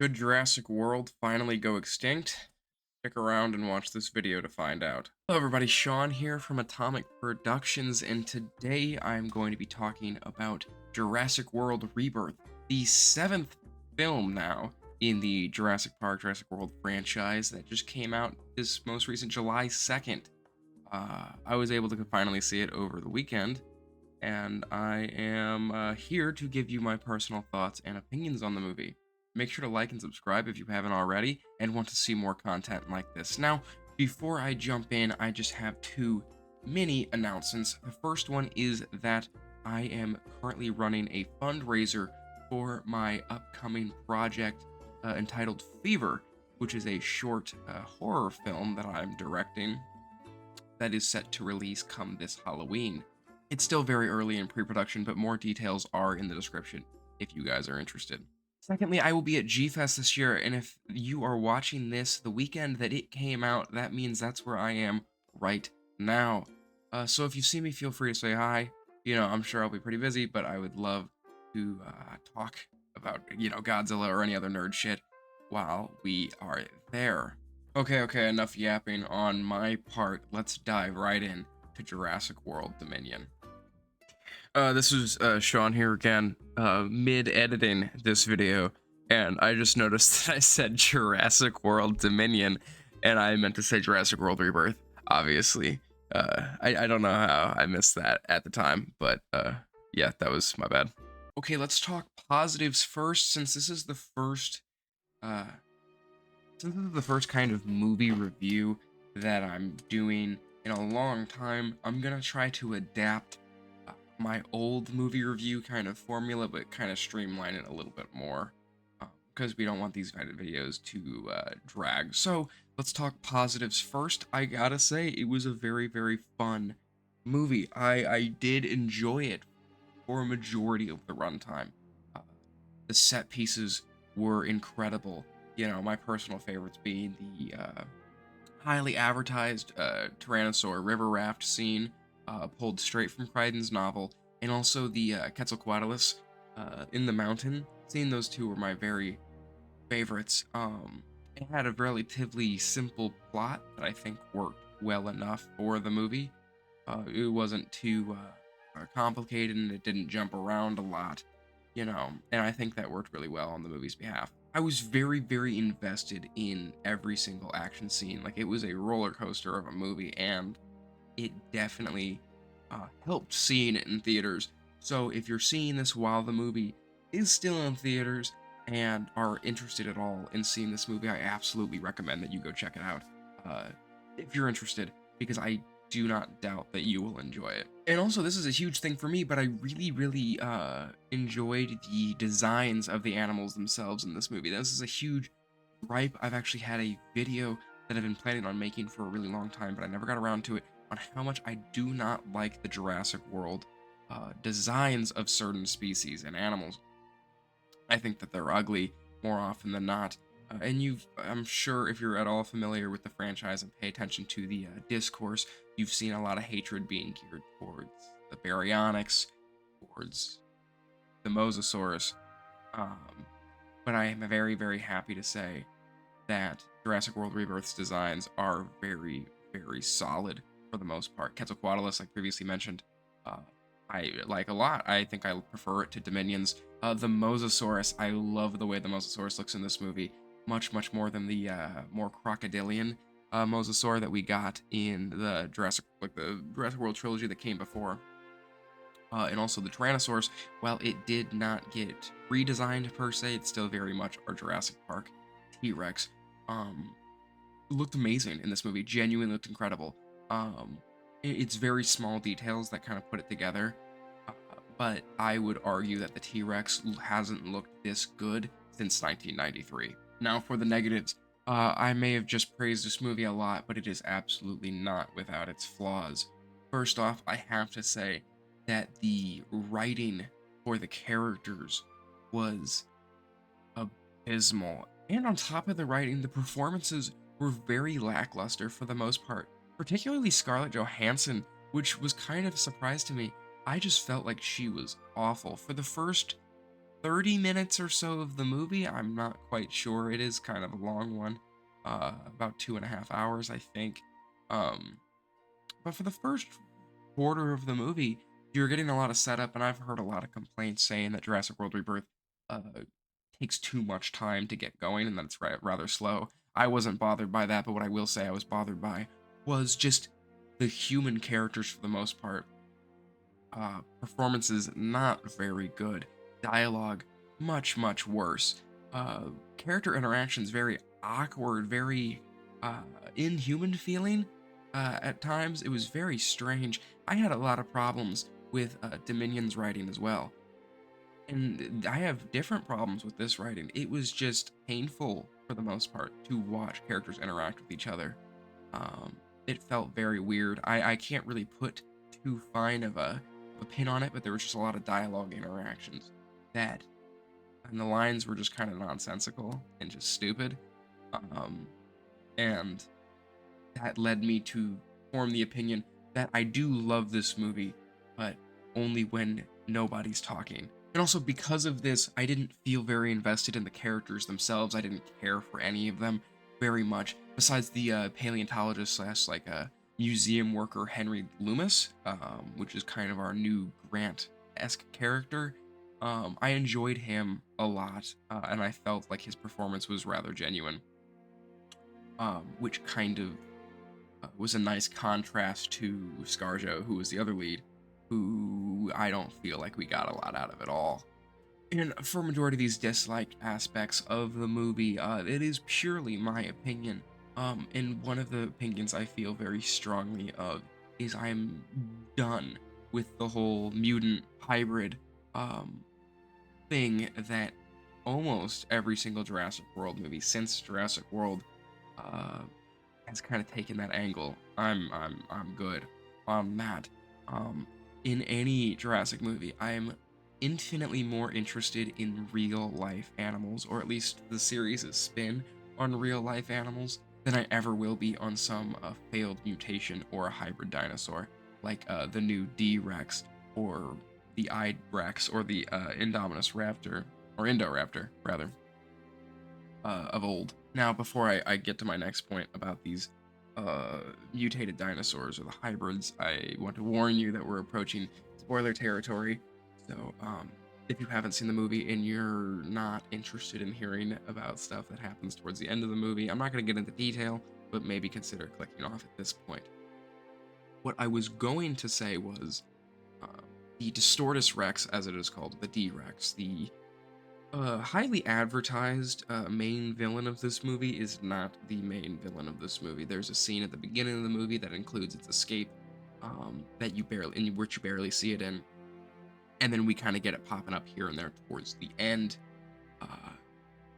Should Jurassic World finally go extinct? Stick around and watch this video to find out. Hello everybody, Sean here from Atomic Productions, and today I'm going to be talking about Jurassic World Rebirth, the seventh film now in the Jurassic World franchise that just came out this most recent July 2nd. I was able to finally see it over the weekend, and I am here to give you my personal thoughts and opinions on the movie. Make sure to like and subscribe if you haven't already and want to see more content like this. Now, before I jump in, I just have two mini announcements. The first one is that I am currently running a fundraiser for my upcoming project entitled Fever, which is a short horror film that I'm directing that is set to release come this Halloween. It's still very early in pre-production, but more details are in the description if you guys are interested. Secondly, I will be at G-Fest this year, and if you are watching this the weekend that it came out, that means that's where I am right now. So if you see me, feel free to say hi. I'm sure I'll be pretty busy, but I would love to talk about, Godzilla or any other nerd shit while we are there. Okay, enough yapping on my part. Let's dive right in to Jurassic World Dominion. This is Sean here again, mid-editing this video, and I just noticed that I said Jurassic World Dominion, and I meant to say Jurassic World Rebirth, obviously. I don't know how I missed that at the time, but yeah, that was my bad. Okay, let's talk positives first, since this is the first uh, kind of movie review that I'm doing in a long time. I'm gonna try to adapt my old movie review kind of formula, but kind of streamline it a little bit more because we don't want these kind of videos to drag. So let's talk positives first. I gotta say, it was a very, very fun movie. I did enjoy it for a majority of the runtime. Uh, the set pieces were incredible. My personal favorites being the highly advertised Tyrannosaur river raft scene pulled straight from Crichton's novel, and also the Quetzalcoatlus in the mountain. Seeing those two were my very favorites. It had a relatively simple plot that I think worked well enough for the movie. It wasn't too complicated, and it didn't jump around a lot, and I think that worked really well on the movie's behalf. I was very, very invested in every single action scene. Like, it was a roller coaster of a movie, and it definitely helped seeing it in theaters. So if you're seeing this while the movie is still in theaters and are interested at all in seeing this movie, I absolutely recommend that you go check it out uh, if you're interested, because I do not doubt that you will enjoy it. And also, this is a huge thing for me, but I really, really enjoyed the designs of the animals themselves in this movie. This is a huge gripe. I've actually had a video that I've been planning on making for a really long time, but I never got around to it, on how much I do not like the Jurassic World designs of certain species and animals. I think that they're ugly more often than not. I'm sure if you're at all familiar with the franchise and pay attention to the discourse, you've seen a lot of hatred being geared towards the Baryonyx, towards the Mosasaurus. Um, but I am very, very happy to say that Jurassic World Rebirth's designs are very, very solid for the most part. Quetzalcoatlus, like previously mentioned, uh, I like a lot. I think I prefer it to Dominion's. The Mosasaurus, I love the way the Mosasaurus looks in this movie, much, much more than the more crocodilian Mosasaur that we got in the Jurassic World trilogy that came before. And also the Tyrannosaurus, while it did not get redesigned per se, it's still very much our Jurassic Park T-Rex. Looked amazing in this movie. Genuinely looked incredible. It's very small details that kind of put it together. But I would argue that the T-Rex hasn't looked this good since 1993. Now, for the negatives, I may have just praised this movie a lot, but it is absolutely not without its flaws. First off, I have to say that the writing for the characters was abysmal. And on top of the writing, the performances were very lackluster for the most part, particularly Scarlett Johansson, which was kind of a surprise to me. I just felt like she was awful. For the first 30 minutes or so of the movie. I'm not quite sure. It is kind of a long one, about 2.5 hours, I think. Um, but for the first quarter of the movie, you're getting a lot of setup, and I've heard a lot of complaints saying that Jurassic World Rebirth uh, takes too much time to get going and that it's rather slow. I wasn't bothered by that, but what I will say I was bothered by was just the human characters for the most part. Performances not very good. Dialogue much worse. Character interactions very awkward, very inhuman feeling. At times, it was very strange. I had a lot of problems with Dominion's writing as well, and I have different problems with this writing. It was just painful for the most part to watch characters interact with each other. Um, it felt very weird. I can't really put too fine of a pin on it, but there was just a lot of dialogue interactions that, and the lines were just kind of nonsensical and just stupid. Um, and that led me to form the opinion that I do love this movie, but only when nobody's talking. And also because of this, I didn't feel very invested in the characters themselves. I didn't care for any of them very much, besides the paleontologist slash like a museum worker Henry Loomis, which is kind of our new Grant-esque character. I enjoyed him a lot, and I felt like his performance was rather genuine, which kind of was a nice contrast to Scarjo, who was the other lead, who I don't feel like we got a lot out of at all. And for majority of these dislike aspects of the movie, it is purely my opinion. And one of the opinions I feel very strongly of is I'm done with the whole mutant hybrid thing that almost every single Jurassic World movie since Jurassic World uh, has kind of taken that angle. I'm good on that. In any Jurassic movie, I'm infinitely more interested in real life animals, or at least the series' spin on real life animals, than I ever will be on some failed mutation or a hybrid dinosaur, like the new D-Rex, or the I-Rex, or the Indominus Raptor, or Indoraptor, rather, of old. Now, before I get to my next point about these mutated dinosaurs or the hybrids, I want to warn you that we're approaching spoiler territory. So, if you haven't seen the movie and you're not interested in hearing about stuff that happens towards the end of the movie, I'm not going to get into detail, but maybe consider clicking off at this point. What I was going to say was uh, the Distortus Rex, as it is called, the D-Rex, the highly advertised main villain of this movie, is not the main villain of this movie. There's a scene at the beginning of the movie that includes its escape, that you barely, in which you barely see it in, and then we kind of get it popping up here and there towards the end, uh,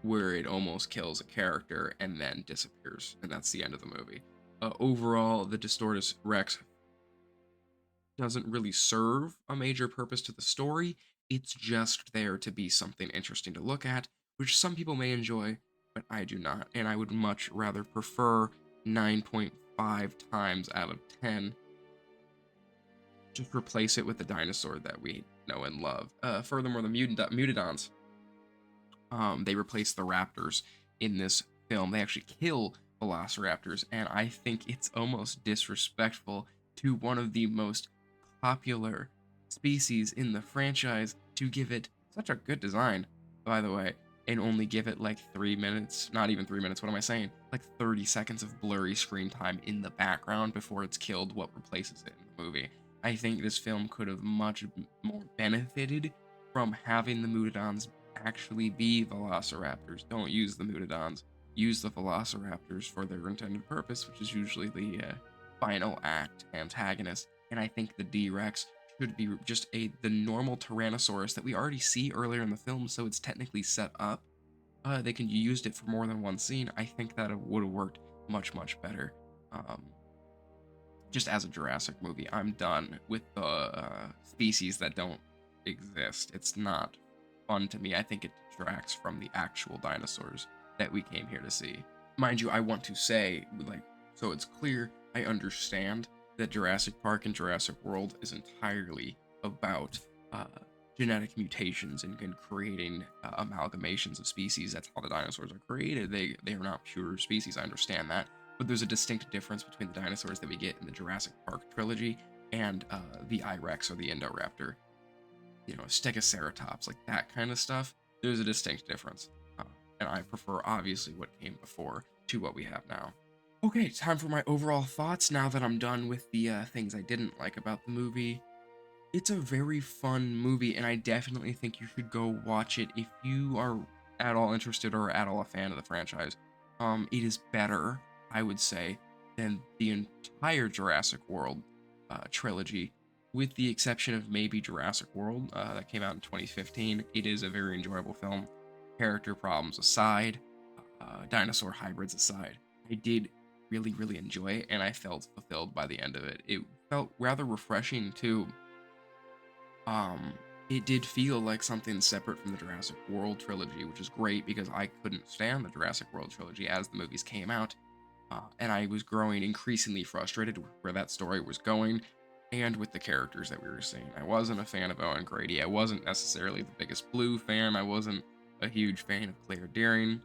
where it almost kills a character and then disappears, and that's the end of the movie. Overall, the Distortus Rex doesn't really serve a major purpose to the story. It's just there to be something interesting to look at, which some people may enjoy, but I do not. And I would much rather prefer 9.5 times out of 10. Just replace it with the dinosaur that we know and love. Furthermore, the Mutadons, they replace the raptors in this film. They actually kill velociraptors, and I think it's almost disrespectful to one of the most popular species in the franchise to give it such a good design, by the way, and only give it like 3 minutes, not even 3 minutes, what am I saying? Like 30 seconds of blurry screen time in the background before it's killed what replaces it in the movie. I think this film could have much more benefited from having the Mutadons actually be velociraptors. Don't use the Mutadons. Use the velociraptors for their intended purpose, which is usually the final act antagonist. And I think the D-Rex should be just the normal Tyrannosaurus that we already see earlier in the film, so it's technically set up. They can used it for more than one scene. I think that it would have worked much better. Just as a Jurassic movie, I'm done with the species that don't exist. It's not fun to me. I think it detracts from the actual dinosaurs that we came here to see. Mind you, I want to say, like, so it's clear, I understand that Jurassic Park and Jurassic World is entirely about genetic mutations and creating amalgamations of species. That's how the dinosaurs are created. They are not pure species. I understand that, but there's a distinct difference between the dinosaurs that we get in the Jurassic Park trilogy and the I-Rex or the Indoraptor. Stegoceratops, like that kind of stuff. There's a distinct difference, and I prefer obviously what came before to what we have now. Okay, time for my overall thoughts now that I'm done with the things I didn't like about the movie. It's a very fun movie, and I definitely think you should go watch it if you are at all interested or at all a fan of the franchise. It is better, I would say, than the entire Jurassic World trilogy, with the exception of maybe Jurassic World that came out in 2015. It is a very enjoyable film. Character problems aside, dinosaur hybrids aside, I did really, really enjoy it, and I felt fulfilled by the end of it. It felt rather refreshing too. Um, it did feel like something separate from the Jurassic World trilogy, which is great because I couldn't stand the Jurassic World trilogy as the movies came out, and I was growing increasingly frustrated with where that story was going and with the characters that we were seeing. I wasn't a fan of Owen Grady. I wasn't necessarily the biggest Blue fan. I wasn't a huge fan of Claire Dearing.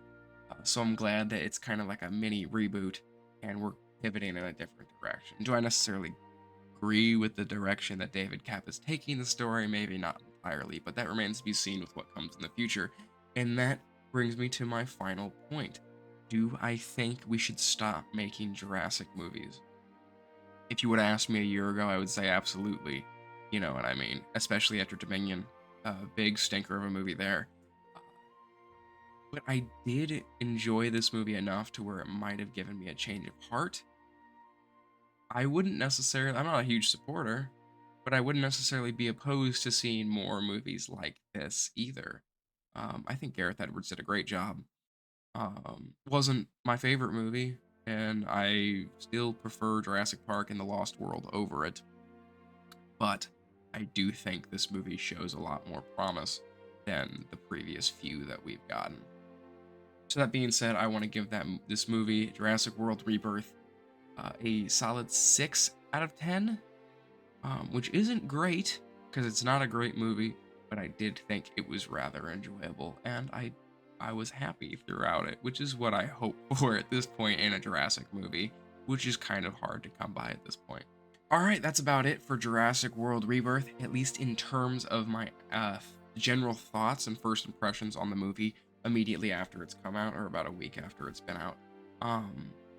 So I'm glad that it's kind of like a mini reboot and we're pivoting in a different direction. Do I necessarily agree with the direction that David Cap is taking the story? Maybe not entirely, but that remains to be seen with what comes in the future. And that brings me to my final point. Do I think we should stop making Jurassic movies? If you would have asked me a year ago, I would say absolutely. You know what I mean? Especially after Dominion. A big stinker of a movie there. But I did enjoy this movie enough to where it might have given me a change of heart. I wouldn't necessarily, I'm not a huge supporter, but I wouldn't necessarily be opposed to seeing more movies like this either. I think Gareth Edwards did a great job. Wasn't my favorite movie, and I still prefer Jurassic Park and The Lost World over it. But I do think this movie shows a lot more promise than the previous few that we've gotten. So that being said, I want to give this movie, Jurassic World Rebirth, a solid 6 out of 10, which isn't great because it's not a great movie, but I did think it was rather enjoyable, and I was happy throughout it, which is what I hope for at this point in a Jurassic movie, which is kind of hard to come by at this point. All right, that's about it for Jurassic World Rebirth, at least in terms of my general thoughts and first impressions on the movie immediately after it's come out, or about a week after it's been out.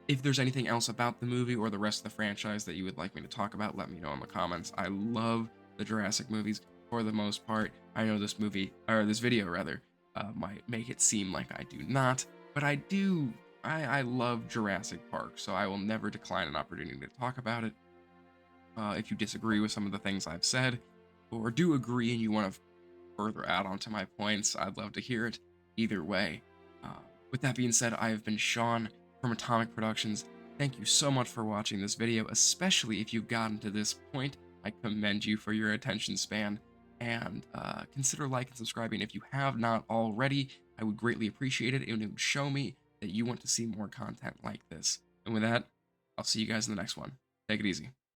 If there's anything else about the movie or the rest of the franchise that you would like me to talk about, let me know in the comments. I love the Jurassic movies for the most part. I know this video rather, might make it seem like I do not, but I do. I love Jurassic Park, so I will never decline an opportunity to talk about it. If you disagree with some of the things I've said, or do agree and you want to further add on to my points, I'd love to hear it. Either way. With that being said, I have been Sean from Atomic Productions. Thank you so much for watching this video, especially if you've gotten to this point. I commend you for your attention span, and consider liking and subscribing if you have not already. I would greatly appreciate it, and it would show me that you want to see more content like this. And with that, I'll see you guys in the next one. Take it easy.